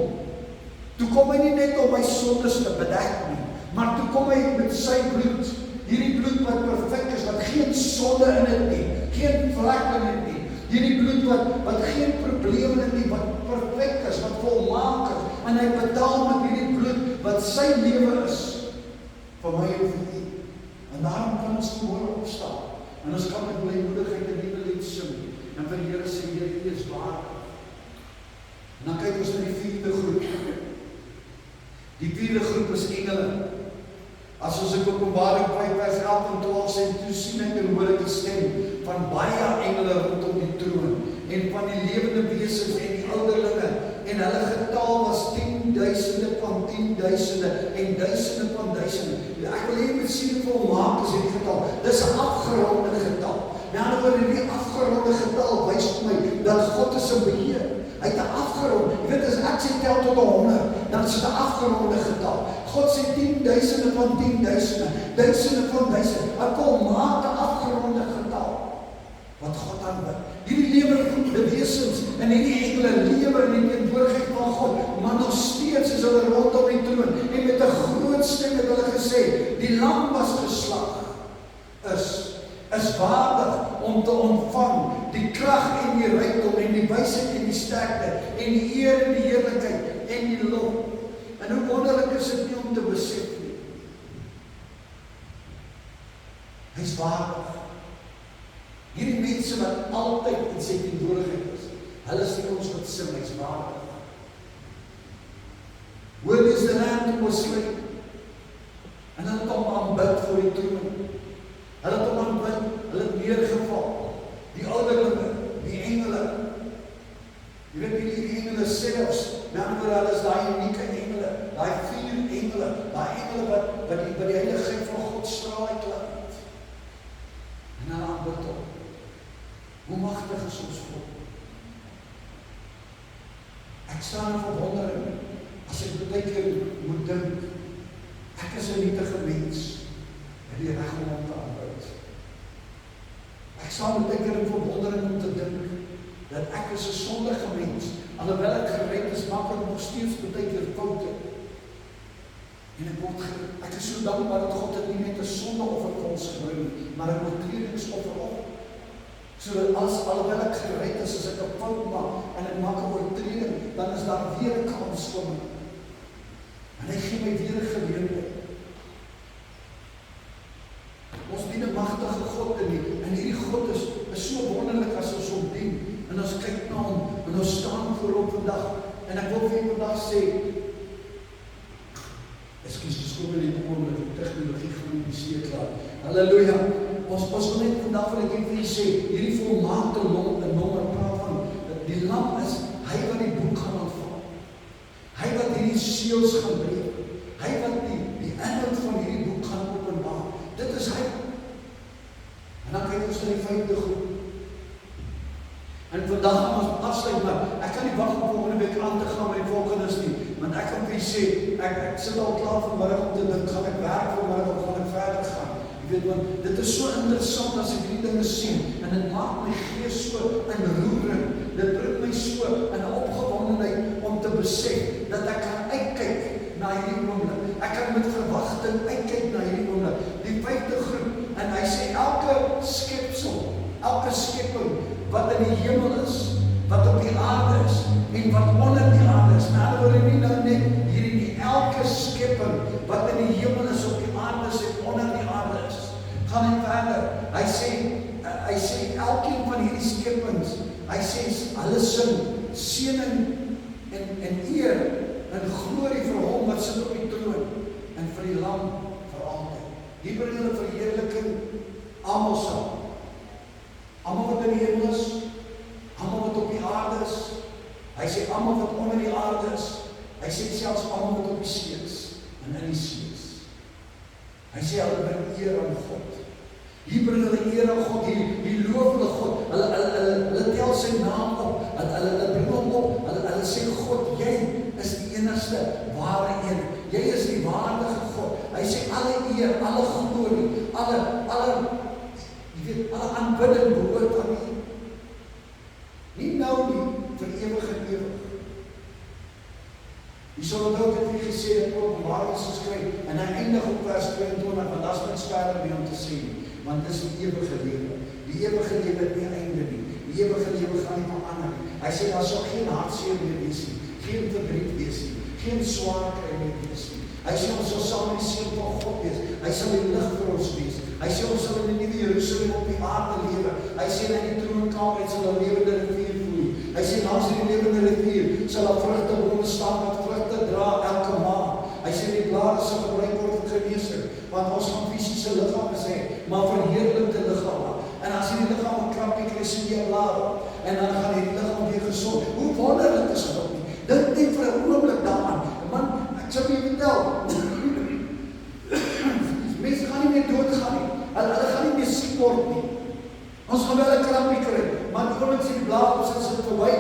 [SPEAKER 1] toe kom hy nie net om my sondes te bedek nie, maar toe kom hy met sy bloed, hierdie bloed wat perfek is, wat geen sonde in het nie, geen vlek in het nie, hierdie bloed wat geen probleme in het nie, wat perfek is, wat volmaak is, en hy betaal met hierdie bloed, wat sy lewe is, vir my en vir u. En daarom kan ons môre opstaan. En ons kan met blymoedigheid 'n nuwe lied sing. En vir die Here sê, Here, U is waardig. En dan kyk ons na die vierde groep. Die vierde groep is engele. As ons in Openbaring 5 vers 11 en 12 sê, toe sien ek en hoor ek die stem van baie engele rondom die troon en van die lewende wesens en die ouderlinge, en hulle getal was 10.000 van 10.000 en duisende van duisende. Ek wil hier met sien volmaak is hierdie getal. Dis 'n afgeronde getal. Nou oor hierdie afgeronde getal wys vir my dat God is in beheer. Hy het 'n afgerond. Jy weet, as ek sê tel tot 100, dan is dit 'n afgeronde getal. God sê 10.000 van 10.000, duisende van duisende. 'n volmaakte afgeronde getal wat God aanbid. Hierdie lewende wesens en hierdie engele lewe in die teenwoordigheid van God, maar nog steeds is hulle rondom die troon en met 'n groot stem het hulle gesê, die lam was geslag, is waardig om te ontvang die krag en die rykdom en die wysheid en die sterkte en die eer en die heerlikheid en die lof. En hoe wonderlik is dit nie om te besef nie. Hy is waardig. Hierdie mense wat altyd in sy teenwoordigheid is, hulle sê ons wat sing, hy is waardig. Worthy is the Lamb who was slain. En hulle het hom aanbid voor die troon. Hulle het hom aanbid, hulle het neergeval. Die ouderlinge, die engele. Jy weet die engele selfs, met ander woorde, hulle is daai unieke engele, daai 4 engele, daai engele wat die heiligheid van God straal uitlaat. En hulle aanbid hom. Hoe magtig is ons God? Ek staan in verwondering as ek baie keer moet dink, ek is 'n nietige mens en die reg om hom te aanbid. Ek staan baie keer in verwondering om te dink dat ek is 'n sondige mens, alhoewel ek gered is, maak ek nog steeds baie keer foute. En ek is so dankbaar dat God het nie net 'n sondeoffer vir ons gebring, maar 'n oortredingsoffer op. Sodat alhoewel ek gered is, as ek 'n fout maak en ek maak 'n oortreding, dan is daar weer 'n kans vir my. En hy gee my weer 'n geleentheid. Ons dien 'n magtige God en hierdie God is so wonderlik as ons hom dien. En ons kyk na hom en ons staan voor hom vandag. En ek wil vir u vandag sê, dis kom in die oomlik die tegnologie gaan die steek laat. Halleluja. Ons wil net vandag wil ek vir u sê, hierdie volmaakte nommer praat van die lam is hy wat die boek gaan ontvang. Hy wat hierdie seels gaan breek. Hy wat die inhoud van hierdie boek gaan openbaar. Dit is hy. En dan kyk ons na die 5de groep. En vandag gaan ons afsluit, maar ek kan nie wag om volgende week aan te gaan met die volgendes nie. Want ek kan vir u sê, ek sit al klaar vanmiddag om te dink, gaan ek werk vanmiddag of gaan ek verder gaan? Jy weet, want dit is so interessant as ek die dinge sien, en dit maak my gees so in roering. Dit bring my so in 'n opgewondenheid om te besef dat ek kan uitkyk na hierdie oomblik. Ek kan met verwagting uitkyk na hierdie oomblik. Die 5de groep, en hy sê elke skepsel, elke skepping wat in die hemel is, wat op die aarde is en wat onder die aarde is. Maar hulle wil nie nou net hierdie nie, elke skepping wat in die hemel is, op die aarde is en onder die aarde is. Gaan hy verder. Hy sê elkeen van hierdie skeppings, hy sê hulle sing seëning en eer en glorie vir hom wat sit op die troon en vir die lam vir altyd. Hier bring hulle verheerliking almal saam. Almal wat in die hemel is, almal wat op die aarde is. Hy sê almal wat onder die aarde is. Hy sê selfs almal wat op die see is en in die see is. Hy sê hulle bring eer aan God. Hier bring hulle eer aan God, hier loof hulle God. Hulle tel sy naam op. Hulle bring hom op. Hulle sê God, jy is die enigste ware een. Jy is die waardige God. Hy sê alle eer, alle glorie, alle aanbidding behoort aan U. Nie nou nie, vir ewig en ewig. Jy sal onthou dat hy gesê het, Openbaring geskryf, en hy eindig op vers 22, want dat is met sverder mee om te sê, want dis die ewige lewe. Die ewige lewe het nie einde nie. Die ewige lewe gaan nie verander nie. Hy sê, daar sal geen hartseer meer wees nie, geen verdriet wees nie, geen swaar kry meer wees nie. Hy sê ons sal saam met die seun van God wees. Hy sal die lig vir ons wees. Hy sê ons sal in die nuwe Jerusalem op die aarde lewe. Hy sê in die troonkamer sal 'n lewende rivier vloei. Hy sê langs die lewende rivier sal daar vrugtebome staan wat vrugte dra elke maand. Hy sê die blare sal gebruik word vir genesing, want ons gaan fisiese liggame hê, maar verheerlikte liggame. En as jy die liggaam 'n krampie kry, sien jy 'n blare, en dan gaan die liggaam weer gesond. Hoe wonderlik is God nie? Dink net vir 'n oomblik daaraan. Man, ek sal vir jou vertel. Mense gaan nie meer doodgaan nie. Hulle gaan nie meer siek word nie. Ons gaan wel 'n krampie kry, maar die oomblik sien die blare op sit verby.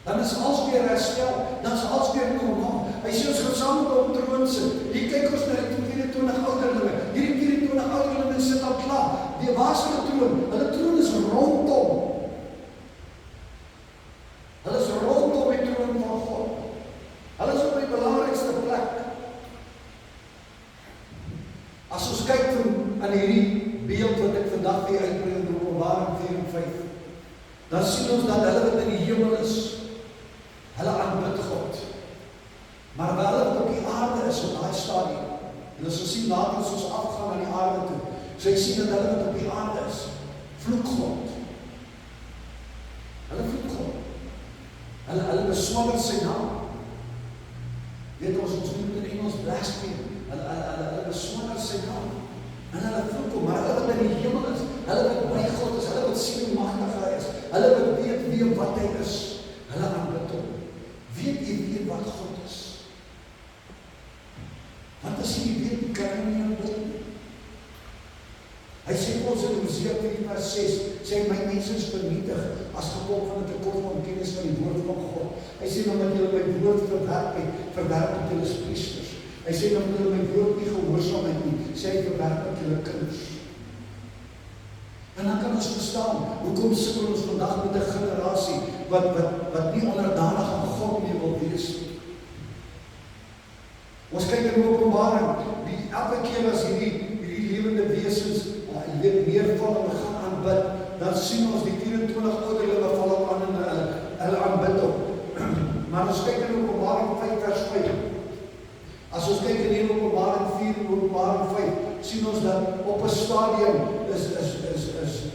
[SPEAKER 1] Dan is alles weer herstel, dan is alles weer normaal. Hy sê ons gaan saam met hom op troon sit. Hier kyk ons na die 24 ouderlinge. Hierdie 24 ouderlinge sit al klaar. Waar is hulle troon? Hulle troon is rondom. Hulle is rondom die troon van God. Hulle is op die belangrikste plek. As ons kyk aan hierdie beeld wat ek vandag weer uitbring in Openbaring 4 en 5, dan sien ons dat hulle wat in die hemel is, hulle aanbid God. Maar wel hulle wat op die aarde is op daai stadium. En as ons sien later as ons afgaan na die aarde toe, so ek sien dat hulle wat op die aarde is, vloek God. Hulle vloek God. Hulle beswadder sy naam. Weet ons noem dit in Engels blaspheme. Hulle beswadder sy naam. En hulle vloek hom, maar hulle wat in die hemel is, hulle wat by God is, hulle wat sien hoe magtig hy is, hulle wat weet wie en wat hy is, hulle aanbid hom. Weet jy wie en wat God is? Want as jy nie weet, kan jy nie aanbid nie. Hy sê ons in Hosea 3 vers 6, sê my mense is vernietig as gevolg van 'n tekort van kennis van die woord van God. Hy sê omdat julle my woord verwerp het julle as priesters. Hy sê omdat julle my woord nie gehoorsaam het nie, sê hy verwerp het julle kinders. En dan kan ons verstaan, hoekom sukkel ons vandag met 'n generasie wat nie onderdanig aan God meer wil wees nie. Ons kyk in Openbaring, elke keer as hierdie lewende wesens neerval en gaan aanbid, dan sien ons die 24 ouderlinge val op aan en hulle aanbid hom. Maar ons kyk in Openbaring 5 vers 5. As ons kyk in Openbaring 4 en Openbaring 5, sien ons dat op 'n stadium is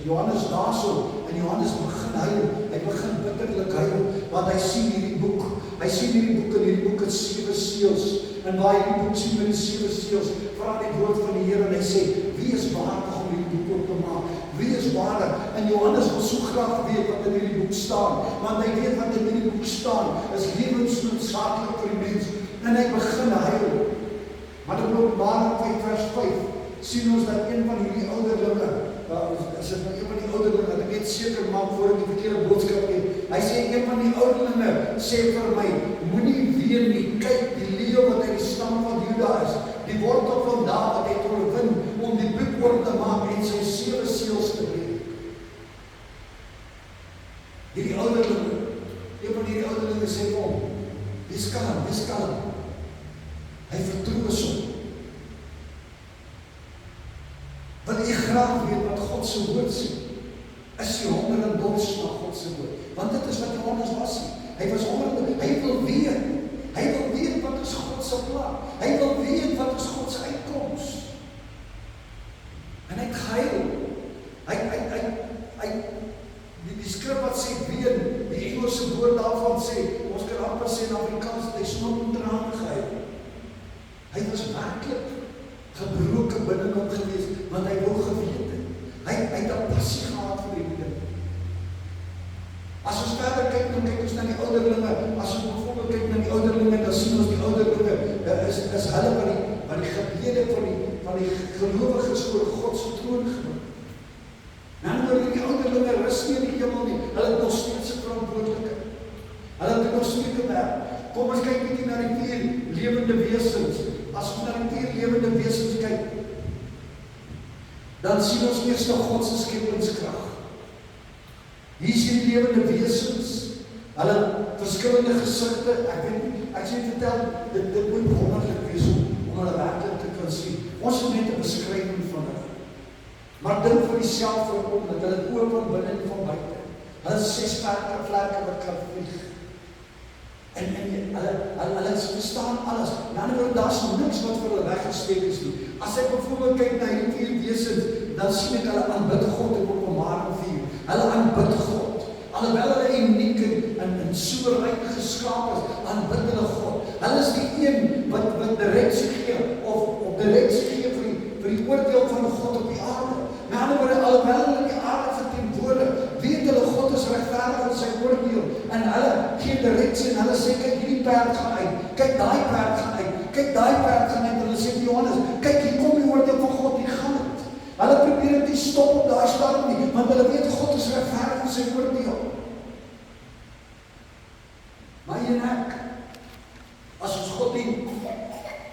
[SPEAKER 1] Johannes daarso en Johannes begin huil. Hy begin bitterlik huil, want hy sien hierdie boek. Hy sien hierdie boek en hierdie boek het 7 seels. En waar hierdie boek sien met die 7 seels, vra die woord van die Here en hy sê, wie is waardig om hierdie boek op te maak? Wie is waardig? En Johannes wil so graag weet wat in hierdie boek staan, want hy weet wat in hierdie boek staan, is lewensnoodsaaklik vir die mens. En hy begin huil. Maar in Openbaring 5 vers 5, sien ons dat een van hierdie ouderlinge, as dit nou een van die ouderlinge, dat ek net seker maak voor ek die verkeerde boodskap het, hy sê een van die ouderlinge, sê vir my, moenie ween nie, kyk die leeu wat uit die stam van Juda is, die wortel van Dawid het oorwin, om die boek oop te maak en sy 7 seels te breek. Hierdie ouderlinge, een van hierdie ouderlinge sê vir hom, wees kalm, hy vertroos hom. Wil jy graag weet wat God se woord sê? Is jy honger en dors na God se woord? Want dit is wat Johannes was. Hy was honger, hy wil weet. Hy wil weet wat is God se plan. Hy wil weet wat is God se uitkoms. En hy het gehuil. Die skrif wat sê ween, die Engelse woord daarvan sê, ons kan amper sê in Afrikaans, hy snot met trane gehuil. Hy was werklik gebroken binne hom gewees, want hy wou geweet het. Hy het 'n passie gehad vir die ding. As ons verder kyk, dan kyk ons na die ouderlinge. As ons byvoorbeeld kyk na die ouderlinge, dan sien ons die ouderlinge is hulle wat die gebede van die gelowiges voor God se troon gebring. Nou oor die ouderlinge rus nie in die hemel nie. Hulle het nog steeds 'n verantwoordelikheid. Hulle het nog steeds 'n werk. Kom ons kyk bietjie na die 4 lewende wesens. As ons na die 4 lewende wesens kyk, dan sien ons eers God se skepingskrag. Hier is die lewende wesens. Hulle verskillende gesigte. Ek weet nie, ek sê vertel, dit moet wonderlik wees om hulle werklik te kan sien. Ons het net 'n beskrywing van hulle. Maar dink vir jouself vir 'n oomblik, hulle het oë van binne en van buite. Hulle het 6 vlerke wat kan vlieg. En hulle verstaan alles. In ander woorde, daar is niks wat vir hulle weggesteek is nie. As ek byvoorbeeld kyk na hierdie 4 wesens, dan sien ek hulle aanbid God in Openbaring 4. Hulle aanbid God. Alhoewel hulle uniek en so ryk geskaap is, aanbid hulle God. Hulle is die een wat direksie gee, of direksie gee vir die oordeel van God op die aarde. Met ander woorde, alhoewel hulle die aarde verteenwoordig, weet hulle God is regverdig in sy oordeel. En hulle gee direksie en hulle sê, kyk, hierdie perd gaan uit. Kyk, daai perd gaan uit. Kyk, daai perd gaan uit. Hulle sê vir Johannes, kyk, hier kom die oordeel van God, hier gaan het. Hulle probeer dit nie stop op daai stadium nie, want hulle weet God is regverdig in sy oordeel. Maar jy en ek, as ons God dien,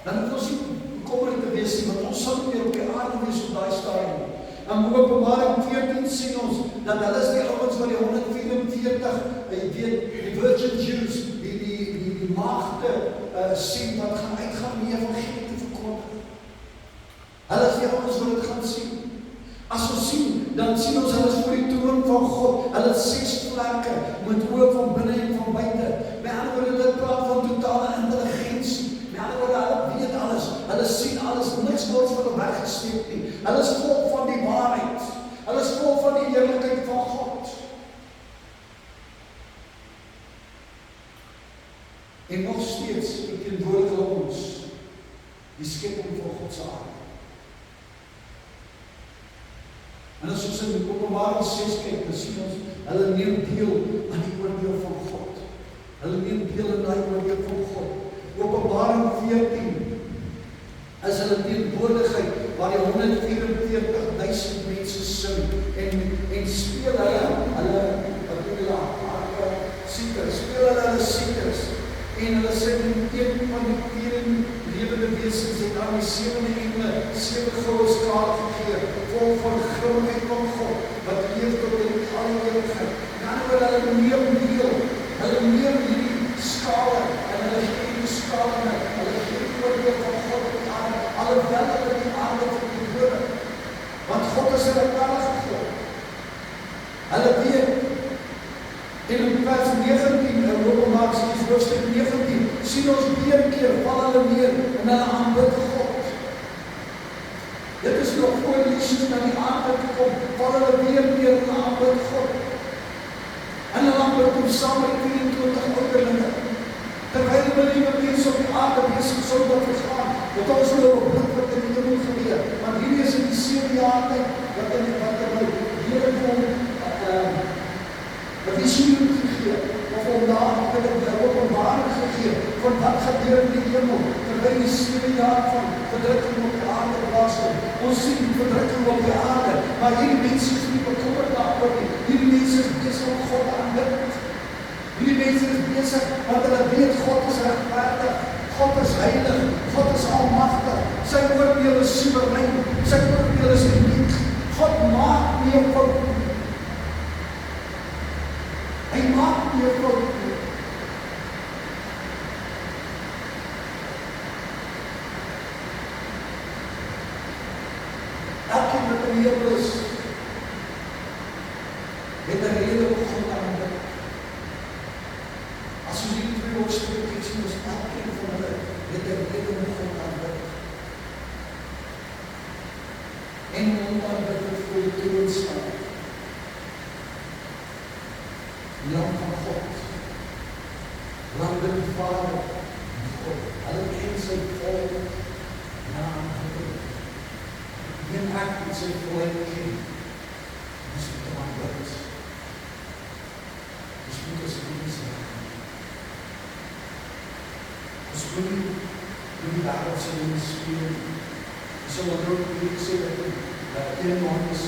[SPEAKER 1] dan moet ons nie bekommerd te wees nie, want ons sal nie meer op die aarde wees op daai stadium. In Openbaring 14 sien ons, dat hulle is die ouens wat die 144, jy weet, die Virgin Jews, die maagde sien, wat gaan uitgaan om die evangelie te verkondig. Hulle is die ouens wat het gaan sien. As ons sien, dan sien ons hulle is voor die troon van God. Hulle het 6 vlekke, met oë van binne en van buite. Met ander woorde, dit praat van totale intelligensie. Met ander woorde, hulle weet alles. Hulle sien alles, niks word vir hulle weggesteek nie. Hulle is vol van die waarheid. Hulle is vol van die heerlikheid van God. En nog steeds verteenwoordig hulle ons, die skepping van God se aarde. En as ons in Openbaring 6 kyk, dan sien ons, hulle neem deel aan die oordeel van God. Hulle neem deel aan die oordeel van God. Openbaring 14 is hulle teenwoordigheid, waar die 144.000 mense sing, en speel hulle siekers, en hulle sê die teken van die 4 lewende wesens het aan die 7 engele 7 goue skale gegee, vol van grootheid van God, wat leef tot in alle ewigheid. En ander woorde, hulle neem deel, hulle neem hierdie skale, en hulle gee die skale, hulle gee die oordeel van God op die aarde, alhoewel hulle die aarde verteenwoordig. Want God is 'n regverdige God. Hulle weet, en in vers 19, in Openbaring hoofstuk 19, sien ons weer 'n keer val hulle neer en hulle aanbid God. Dit is nog voor Jesus na die aarde gekom, val hulle weer neer en aanbid God. En hulle aanbid hom saam met 24 ouderlinge. Terwyl hulle liewe mense op die aarde besig is om te vergaan, dat ons nou op blik wat in die hemel gebeur. Want hierdie is in die 7 jaar tyd, wat in die Here kom, 'n visioen gegee, of om daar met 'n openbaring gegee, van wat gebeur in die hemel, terwyl die 7 jaar van verdrukking op die aarde plaasvind. Ons sien die verdrukking op die aarde, maar hierdie mense is nie bekommerd daaroor nie. Hierdie mense is besig om God te aanbid. Hierdie mense is besig, want hulle weet God is regverdig, God is heilig, God is almagtig, sy oordeel is soewerein, sy oordeel is uniek. God maak nie 'n fout nie. Hy maak nie 'n fout nie. Elkeen wat in die hemel is, het 'n rede om God te aanbid. As ons hierdie 2 hoofstukke kyk, sien ons elkeen van hulle het 'n rede om God te aanbid. En om te aanbid het voor die troon staan. Lam van God, Lam van die Vader, God, hulle ken sy volk, naam God, een ek met sy volk ken, dis moet hom aanbid, dis moet ons mense aanbid. Ons moet nie die wêreldse dinge speel. Ons sal ook nie sê dat in 1 Johannes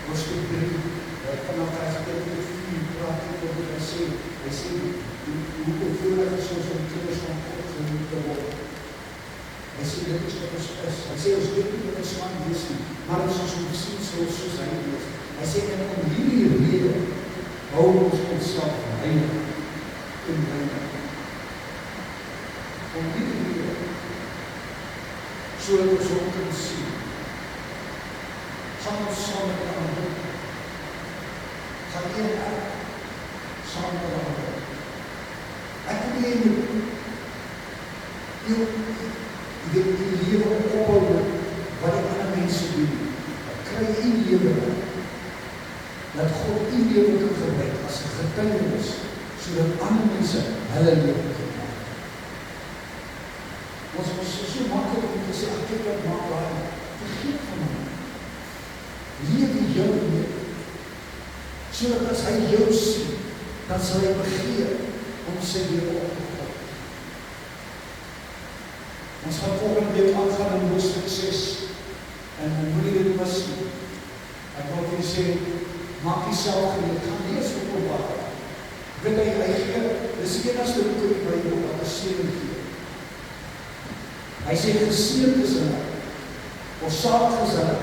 [SPEAKER 1] hoofstuk 3, vanaf vers 4 praat ek oor dit, hy sê, hoe voorreg is ons om kinders van God genoem te word. Hy sê, dit is wat ons is. Hy sê, ons weet nie wat ons kan wees nie, maar as ons omsien soos hy wees. Hy sê, en om hierdie rede hou ons onsself heilig en reinig. Om hierdie rede, sodat ons hom kan sien, gaan ons saam met die ander, gaan een ek saam met die ander. Ek wil hê jy lewe ophou wat die ander mense doen. Kry jy lewe dat God die lewe kan gebruik as 'n getuienis sodat ander mense hulle lewe kan maak. Ons is so maklik om te sê, kyk wat maak daar, vergeet van hom. Lewe jou lewe, sodat as hy jou sien, dan sal hy begeer om sy lewe op te gee. Ons gaan volgende week aangaan in hoofstuk 6 en moenie dit mis nie. Ek wil vir sê, maak jouself gereed, gaan lees Openbaring. Weet hy gee, dis die enigste boek in die Bybel wat 'n seën gee. Hy sê geseënd is hulle, of salig is hulle,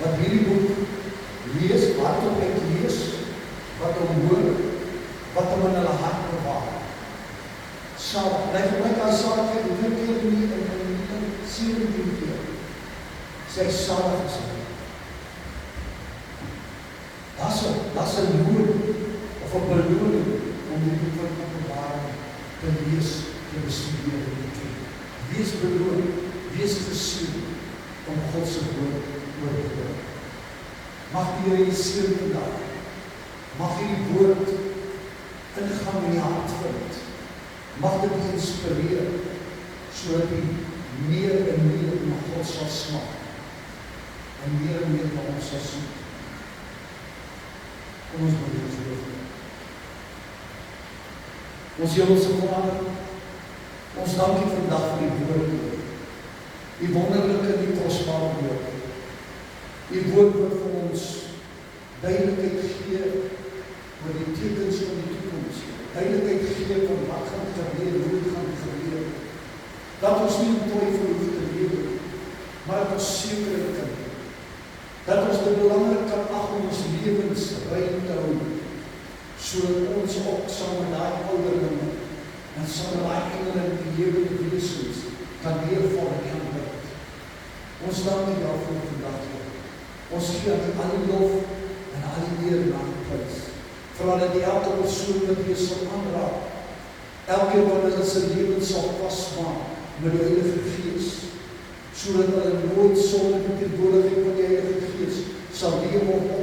[SPEAKER 1] wat hierdie boek lees, hardop uitlees, wat hom hoor, wat hom in hulle hart bewaar. Salig, bly gebruik as saligheid, hoeveel keer nie in 17 keer. Sê salig is hulle. That's 'n loon of 'n beloning om die boek van Openbaring te lees, te bestudeer en te ken. Wees beloon, wees geseën om God se woord oor te bring. Mag die Here jou seën vandag. Mag hierdie woord ingang in die hart vind. Mag dit jou inspireer sodat jy meer en meer na God sal smaak en meer na hom sal soek. Kom ons bid ons loof. Ons Hemelse Vader, ons dank U vandag vir die woord, die wonderlike en die kosbare woord. Die woord wat vir ons duidelikheid gee oor die tekens van die toekoms, duidelikheid gee van wat gaan gebeur, hoe dit gaan gebeur. Dat ons nie in twyfel hoef te lewe, maar dat ons sekerheid kan hê. Dat ons dit belangrik kan ag om ons lewens rein te hou, sodat ons ook saam met daai ouderlinge en saam met daai engele en die lewende wesens kan leefval en aanbid. Ons dank U daarvoor vandag. Ons gee aan U al die lof en al die eer en al die prys. Vra dat U elke persoon wat U sal aanraak, elkeen wat hulle sy lewens sal vasmaak met die Heilige Gees, sodat hulle nooit sonder die teenwoordigheid van die Heilige Gees sal lewe of